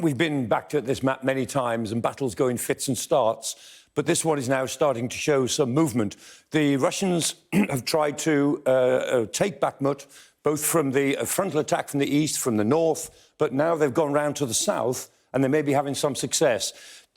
We've been back to this map many times, and battles go in fits and starts, but this one is now starting to show some movement. The Russians have tried to take Bakhmut, both from the frontal attack from the east, from the north, but now they've gone round to the south, and they may be having some success.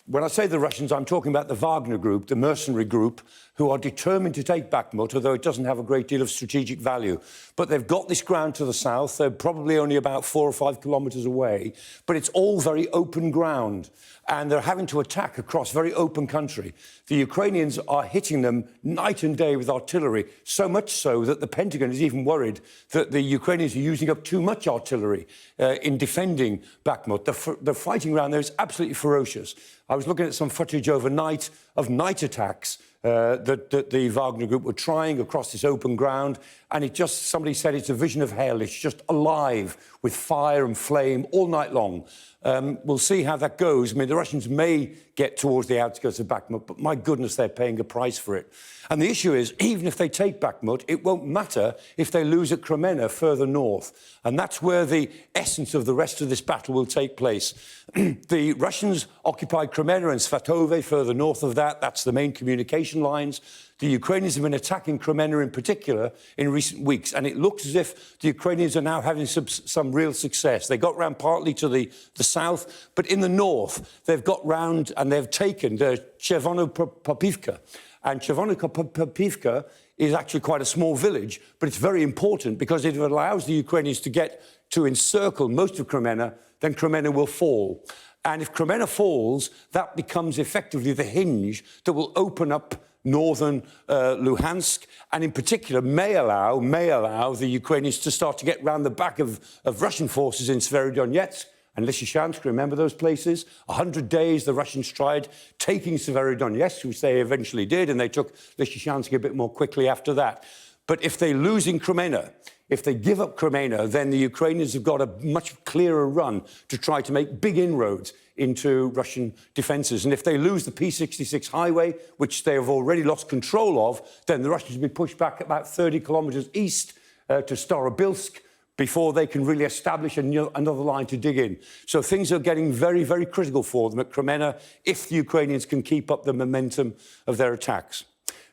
When I say the Russians, I'm talking about the Wagner group, the mercenary group, who are determined to take Bakhmut, although it doesn't have a great deal of strategic value. But they've got this ground to the south. They're probably only about 4 or 5 kilometres away, but it's all very open ground, and they're having to attack across very open country. The Ukrainians are hitting them night and day with artillery, so much so that the Pentagon is even worried that the Ukrainians are using up too much artillery in defending Bakhmut. The fighting around there is absolutely ferocious. I was looking at some footage overnight of night attacks that the Wagner group were trying across this open ground, and somebody said it's a vision of hell. It's just alive with fire and flame all night long. We'll see how that goes. I mean, the Russians may get towards the outskirts of Bakhmut, but my goodness, they're paying a price for it. And the issue is, even if they take Bakhmut, it won't matter if they lose at Kremenna further north. And that's where the essence of the rest of this battle will take place. The Russians occupied Kremenna and Svatove further north of that. That's the main communication lines. The Ukrainians have been attacking Kremenna in particular in recent weeks, and it looks as if the Ukrainians are now having some real success. They got round partly to the south, but in the north, they've got round and they've taken the Chervono-Popivka. And Chervono-Popivka is actually quite a small village, but it's very important because it allows the Ukrainians to get to encircle most of Kremenna, then Kremenna will fall. And if Kremenna falls, that becomes effectively the hinge that will open up northern Luhansk, and in particular may allow the Ukrainians to start to get round the back of Russian forces in Severodonetsk and Lysychansk. Remember those places? 100 days the Russians tried taking Severodonetsk, which they eventually did, and they took Lysychansk a bit more quickly after that. But if they lose in Kremenna, if they give up Kremenna, then the Ukrainians have got a much clearer run to try to make big inroads into Russian defences. And if they lose the P66 highway, which they have already lost control of, then the Russians will be pushed back about 30 kilometres east to Starobilsk before they can really establish another line to dig in. So things are getting very, very critical for them at Kremenna if the Ukrainians can keep up the momentum of their attacks.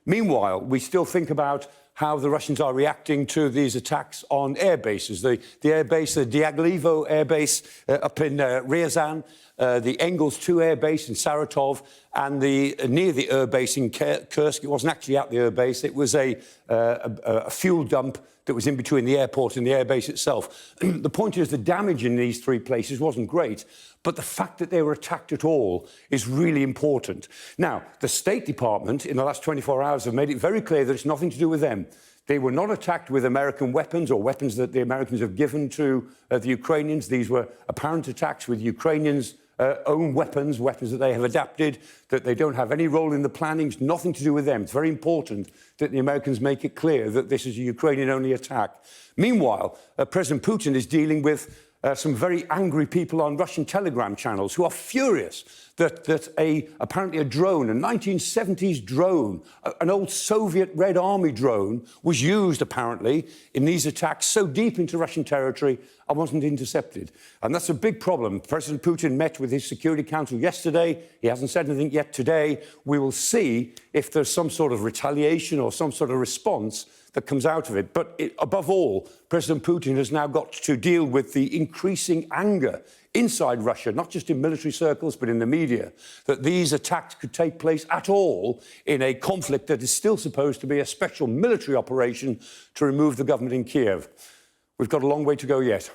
Meanwhile, we still think about how the Russians are reacting to these attacks on air bases. The airbase, the Diaghilevo airbase up in Ryazan, the Engels 2 airbase in Saratov, and near the airbase in Kursk. It wasn't actually at the airbase. It was a fuel dump that was in between the airport and the airbase itself. The point is the damage in these 3 places wasn't great, but the fact that they were attacked at all is really important. Now, the State Department in the last 24 hours have made it very clear that it's nothing to do with them. They were not attacked with American weapons or weapons that the Americans have given to the Ukrainians. These were apparent attacks with Ukrainians' own weapons that they have adapted, that they don't have any role in the planning. It's nothing to do with them. It's very important that the Americans make it clear that this is a Ukrainian-only attack. Meanwhile, President Putin is dealing with some very angry people on Russian telegram channels who are furious that apparently a drone, a 1970s drone, an old Soviet Red Army drone, was used apparently in these attacks so deep into Russian territory and wasn't intercepted. And that's a big problem. President Putin met with his Security Council yesterday. He hasn't said anything yet today. We will see if there's some sort of retaliation or some sort of response that comes out of it. But above all, President Putin has now got to deal with the increasing anger inside Russia, not just in military circles, but in the media, that these attacks could take place at all in a conflict that is still supposed to be a special military operation to remove the government in Kiev. We've got a long way to go yet.